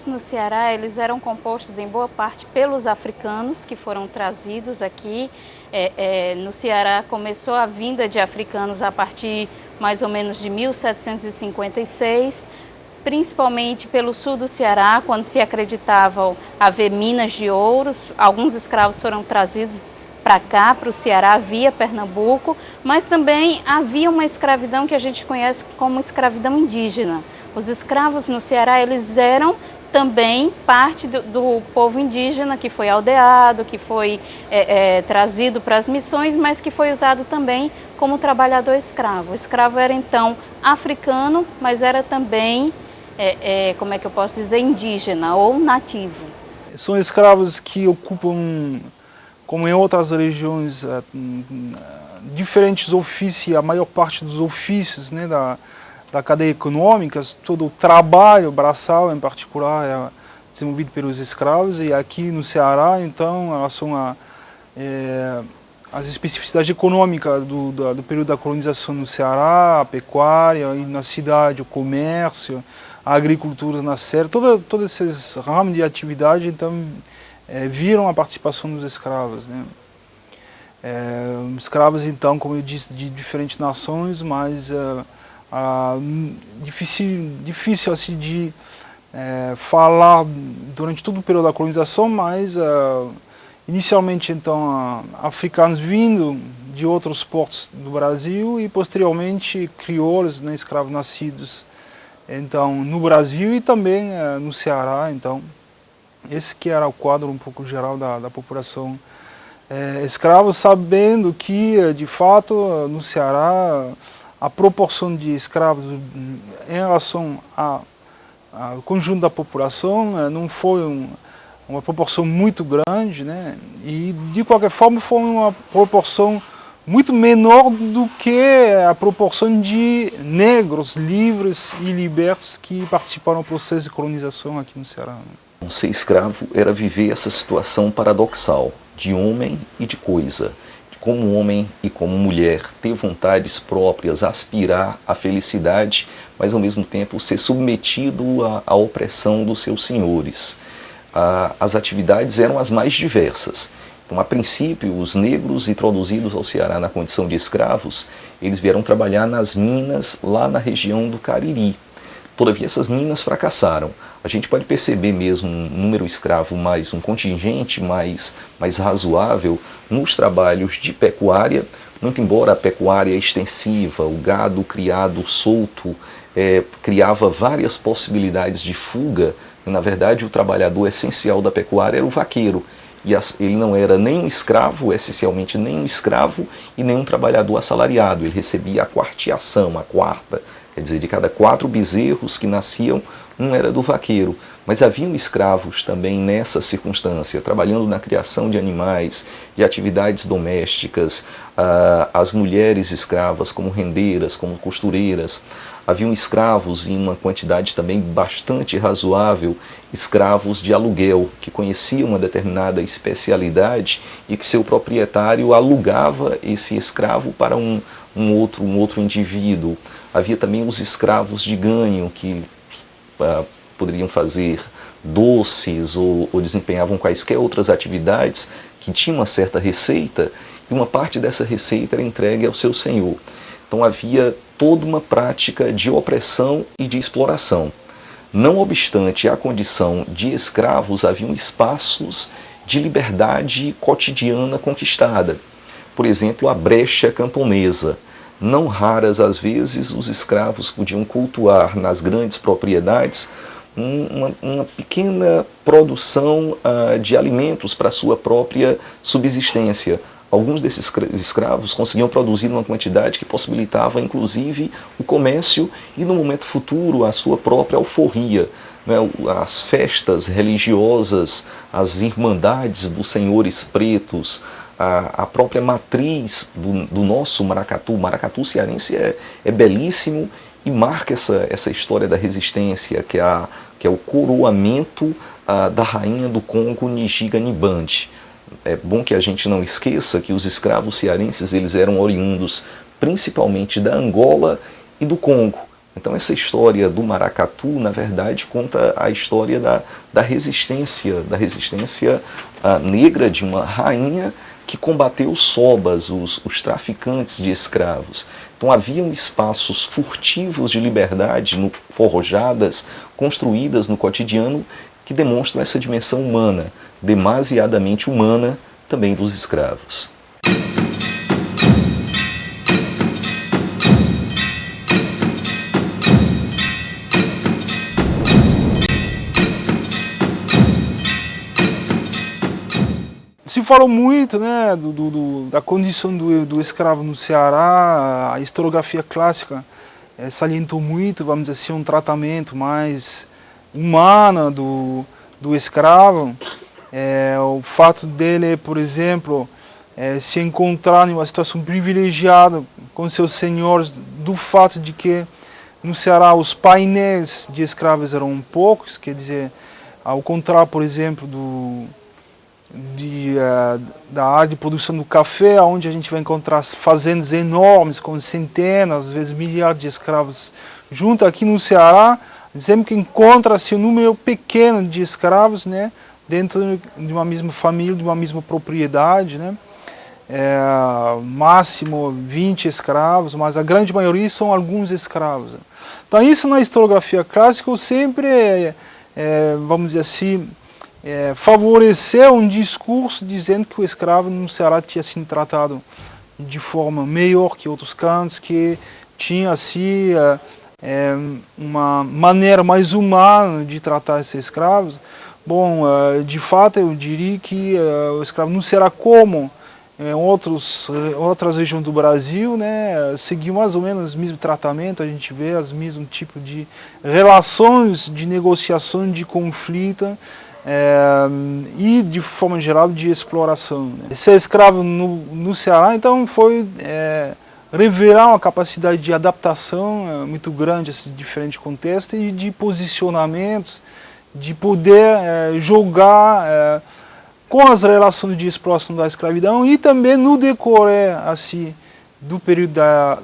escravos no Ceará, eles eram compostos em boa parte pelos africanos que foram trazidos aqui. No Ceará começou a vinda de africanos a partir mais ou menos de 1756, principalmente pelo sul do Ceará, quando se acreditava haver minas de ouros. Alguns escravos foram trazidos para cá, para o Ceará, via Pernambuco, mas também havia uma escravidão que a gente conhece como escravidão indígena. Os escravos no Ceará, eles eram também parte do povo indígena que foi aldeado, que foi trazido para as missões, mas que foi usado também como trabalhador escravo. O escravo era então africano, mas era também, como é que eu posso dizer, indígena ou nativo. São escravos que ocupam, como em outras regiões, diferentes ofícios, a maior parte dos ofícios, né, da cadeia econômica, todo o trabalho braçal em particular é desenvolvido pelos escravos, e aqui no Ceará, então, em relação às especificidades econômicas do período da colonização no Ceará, a pecuária, e na cidade o comércio, a agricultura na serra, todos esses ramos de atividade, então, viram a participação dos escravos, né? Escravos, então, como eu disse, de diferentes nações, mas difícil assim de falar durante todo o período da colonização, mas inicialmente então africanos vindo de outros portos do Brasil e posteriormente crioulos, né, escravos nascidos então no Brasil e também no Ceará. Então esse que era o quadro um pouco geral da população escravos, sabendo que de fato no Ceará a proporção de escravos em relação ao conjunto da população não foi uma proporção muito grande, né? E de qualquer forma foi uma proporção muito menor do que a proporção de negros livres e libertos que participaram do processo de colonização aqui no Ceará, né? Ser escravo era viver essa situação paradoxal de homem e de coisa. Como homem e como mulher, ter vontades próprias, aspirar à felicidade, mas ao mesmo tempo ser submetido à opressão dos seus senhores. As atividades eram as mais diversas. Então, a princípio, os negros introduzidos ao Ceará na condição de escravos, eles vieram trabalhar nas minas lá na região do Cariri. Todavia, essas minas fracassaram. A gente pode perceber mesmo um número escravo um contingente mais razoável nos trabalhos de pecuária, muito embora a pecuária extensiva, o gado criado solto, criava várias possibilidades de fuga. Na verdade, o trabalhador essencial da pecuária era o vaqueiro. E ele não era nem um escravo, essencialmente nem um escravo, e nem um trabalhador assalariado. Ele recebia a quarteação, a quarta. Quer dizer, de cada 4 bezerros que nasciam, um era do vaqueiro. Mas haviam escravos também nessa circunstância, trabalhando na criação de animais, de atividades domésticas, as mulheres escravas como rendeiras, como costureiras. Haviam escravos em uma quantidade também bastante razoável, escravos de aluguel, que conheciam uma determinada especialidade e que seu proprietário alugava esse escravo para um outro indivíduo. Havia também os escravos de ganho, que poderiam fazer doces ou desempenhavam quaisquer outras atividades que tinham uma certa receita, e uma parte dessa receita era entregue ao seu senhor. Então havia toda uma prática de opressão e de exploração. Não obstante a condição de escravos, haviam espaços de liberdade cotidiana conquistada. Por exemplo, a brecha camponesa. Não raras às vezes os escravos podiam cultuar nas grandes propriedades uma pequena produção de alimentos para a sua própria subsistência. Alguns desses escravos conseguiam produzir uma quantidade que possibilitava, inclusive, o comércio e, no momento futuro, a sua própria alforria. Né? As festas religiosas, as irmandades dos senhores pretos, a própria matriz do nosso maracatu. O maracatu cearense é belíssimo e marca essa história da resistência, que é o coroamento da rainha do Congo, Ngiga Nibande. É bom que a gente não esqueça que os escravos cearenses eles eram oriundos principalmente da Angola e do Congo. Então essa história do maracatu, na verdade, conta a história da resistência negra de uma rainha que combateu os sobas, os traficantes de escravos. Então haviam espaços furtivos de liberdade, forjadas, construídas no cotidiano, que demonstram essa dimensão humana, demasiadamente humana, também dos escravos. Se falou muito, né, da condição do escravo no Ceará. A historiografia clássica salientou muito, vamos dizer assim, um tratamento mais humano do escravo. O fato dele, por exemplo, se encontrar em uma situação privilegiada com seus senhores, do fato de que no Ceará os painéis de escravos eram poucos, quer dizer, ao contrário, por exemplo, da área de produção do café, onde a gente vai encontrar fazendas enormes com centenas, às vezes milhares de escravos junto. Aqui no Ceará, dizemos que encontra-se um número pequeno de escravos, né, dentro de uma mesma família, de uma mesma propriedade, né, máximo 20 escravos, mas a grande maioria são alguns escravos. Então isso na historiografia clássica sempre, vamos dizer assim, favoreceu um discurso dizendo que o escravo no Ceará tinha sido tratado de forma melhor que outros cantos, que tinha assim uma maneira mais humana de tratar esses escravos. Bom, de fato eu diria que o escravo no Ceará, como em outras regiões do Brasil, né, seguiu mais ou menos o mesmo tratamento. A gente vê os mesmos tipos de relações, de negociação, de conflito, e de forma geral de exploração, né. Ser escravo no Ceará então foi revelar uma capacidade de adaptação muito grande a esses diferentes contextos e de posicionamentos, de poder jogar com as relações de exploração da escravidão e também no decorrer assim, do período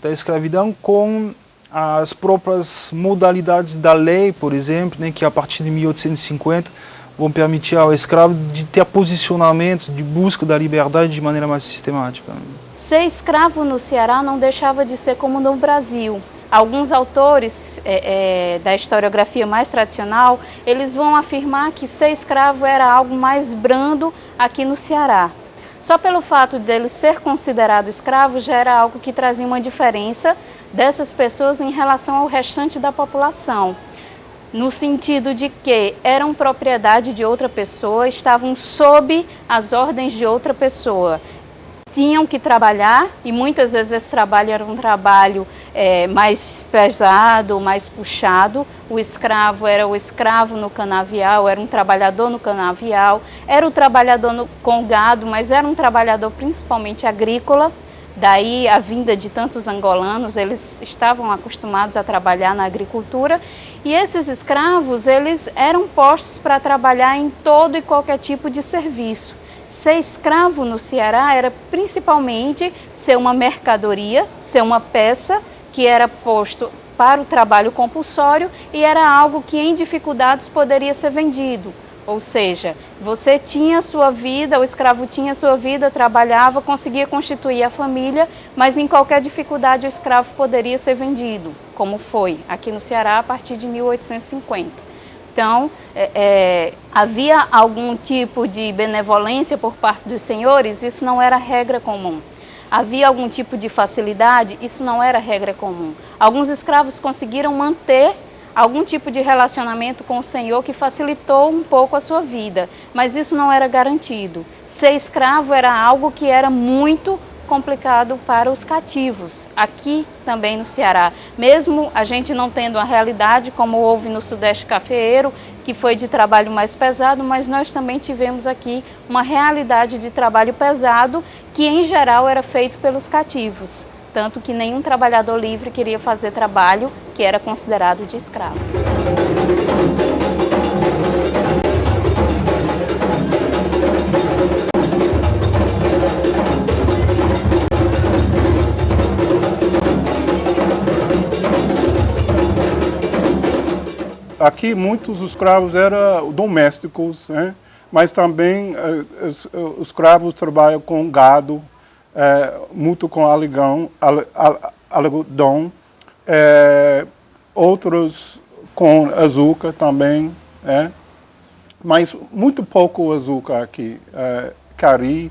da escravidão com as próprias modalidades da lei, por exemplo, né, que a partir de 1850 vão permitir ao escravo de ter posicionamentos de busca da liberdade de maneira mais sistemática. Ser escravo no Ceará não deixava de ser como no Brasil. Alguns autores da historiografia mais tradicional, eles vão afirmar que ser escravo era algo mais brando aqui no Ceará. Só pelo fato dele ser considerado escravo já era algo que trazia uma diferença dessas pessoas em relação ao restante da população. No sentido de que eram propriedade de outra pessoa, estavam sob as ordens de outra pessoa. Tinham que trabalhar, e muitas vezes esse trabalho era um trabalho mais pesado, mais puxado. O escravo era o escravo no canavial, era um trabalhador no canavial, era o trabalhador com gado, mas era um trabalhador principalmente agrícola. Daí a vinda de tantos angolanos, eles estavam acostumados a trabalhar na agricultura, e esses escravos, eles eram postos para trabalhar em todo e qualquer tipo de serviço. Ser escravo no Ceará era principalmente ser uma mercadoria, ser uma peça que era posto para o trabalho compulsório e era algo que em dificuldades poderia ser vendido. Ou seja, você tinha a sua vida, o escravo tinha a sua vida, trabalhava, conseguia constituir a família, mas em qualquer dificuldade o escravo poderia ser vendido, como foi aqui no Ceará a partir de 1850. Então, havia algum tipo de benevolência por parte dos senhores? Isso não era regra comum. Havia algum tipo de facilidade? Isso não era regra comum. Alguns escravos conseguiram manter algum tipo de relacionamento com o senhor que facilitou um pouco a sua vida, mas isso não era garantido. Ser escravo era algo que era muito complicado para os cativos, aqui também no Ceará. Mesmo a gente não tendo uma realidade como houve no Sudeste Cafeeiro, que foi de trabalho mais pesado, mas nós também tivemos aqui uma realidade de trabalho pesado que em geral era feito pelos cativos. Tanto que nenhum trabalhador livre queria fazer trabalho que era considerado de escravo. aqui muitos escravos eram domésticos, né? Mas também os escravos trabalham com gado, muito com algodão, outros com açúcar também, mas muito pouco açúcar aqui. Cari,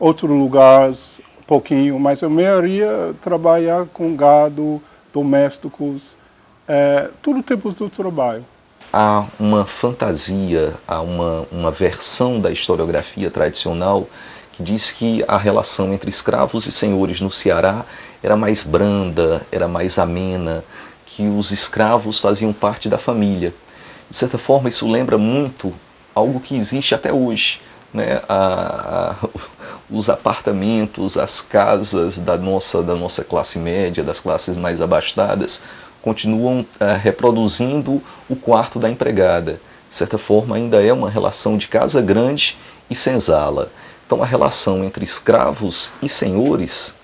outros lugares, pouquinho, mas a maioria trabalha com gado, domésticos, todo tipo de trabalho. Há uma fantasia, há uma versão da historiografia tradicional que diz que a relação entre escravos e senhores no Ceará era mais branda, era mais amena, que os escravos faziam parte da família. De certa forma, isso lembra muito algo que existe até hoje, né? Os apartamentos, as casas da nossa classe média, das classes mais abastadas, continuam reproduzindo o quarto da empregada. De certa forma, ainda é uma relação de casa grande e senzala. Então, a relação entre escravos e senhores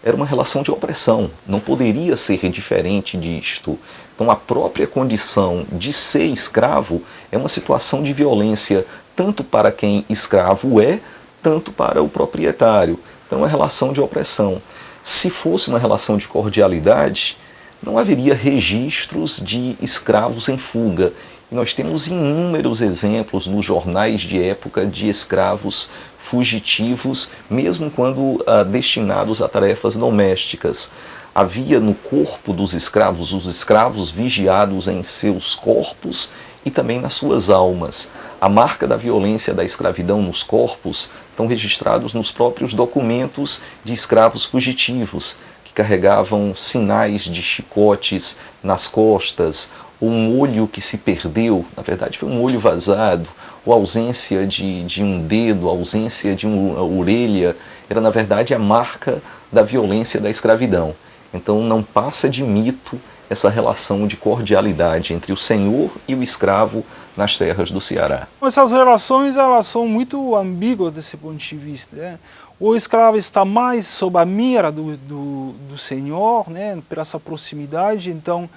era uma relação de opressão, não poderia ser diferente disto. Então, a própria condição de ser escravo é uma situação de violência, tanto para quem escravo é, tanto para o proprietário. Então, é uma relação de opressão. Se fosse uma relação de cordialidade, não haveria registros de escravos em fuga. E nós temos inúmeros exemplos nos jornais de época de escravos fugitivos, mesmo quando destinados a tarefas domésticas. Havia no corpo dos escravos, os escravos vigiados em seus corpos e também nas suas almas. A marca da violência da escravidão nos corpos estão registrados nos próprios documentos de escravos fugitivos, que carregavam sinais de chicotes nas costas, ou um olho que se perdeu, na verdade foi um olho vazado, ou ausência de um dedo, ausência de uma orelha, era na verdade a marca da violência da escravidão. Então não passa de mito essa relação de cordialidade entre o senhor e o escravo nas terras do Ceará. Essas relações elas são muito ambíguas desse ponto de vista, né? O escravo está mais sob a mira do senhor, né, por essa proximidade, então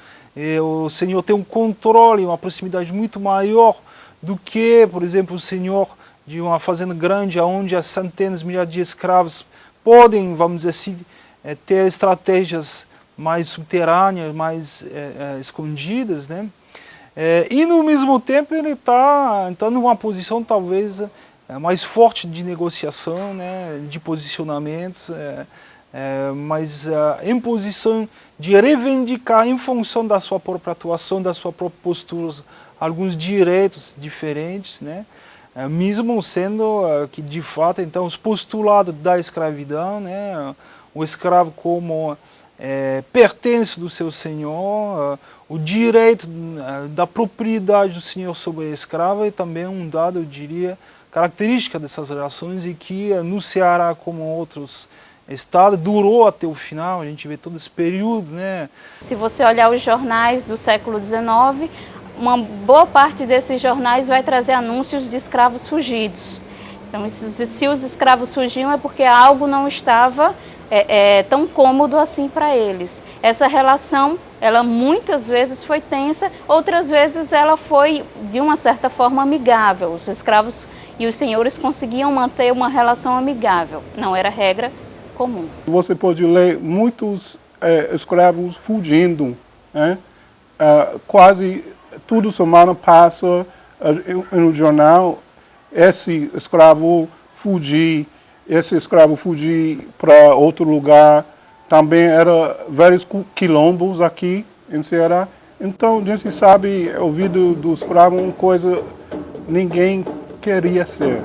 o senhor tem um controle, uma proximidade muito maior do que, por exemplo, o senhor de uma fazenda grande, onde as centenas, milhares de escravos podem, vamos dizer assim, ter estratégias mais subterrâneas, mais escondidas, né? E no mesmo tempo ele está numa posição talvez mais forte de negociação, né, de posicionamentos, mas em posição de reivindicar em função da sua própria atuação, da sua própria postura, alguns direitos diferentes, né, mesmo sendo que de fato então os postulados da escravidão, né, o escravo como pertence do seu senhor, o direito da propriedade do senhor sobre a escrava é também um dado, eu diria, característica dessas relações e que no Ceará, como outros estados, durou até o final. A gente vê todo esse período, né? Se você olhar os jornais do século XIX, uma boa parte desses jornais vai trazer anúncios de escravos fugidos. Então, se os escravos fugiam é porque algo não estava tão cômodo assim para eles. Essa relação, ela muitas vezes foi tensa, outras vezes ela foi, de uma certa forma, amigável. Os escravos e os senhores conseguiam manter uma relação amigável. Não era regra comum. Você pode ler muitos escravos fugindo, né? Quase toda semana passa no jornal esse escravo fugir para outro lugar. Também era vários quilombos aqui em Ceará. Então a gente sabe, a vida do escravo é uma coisa ninguém queria ser.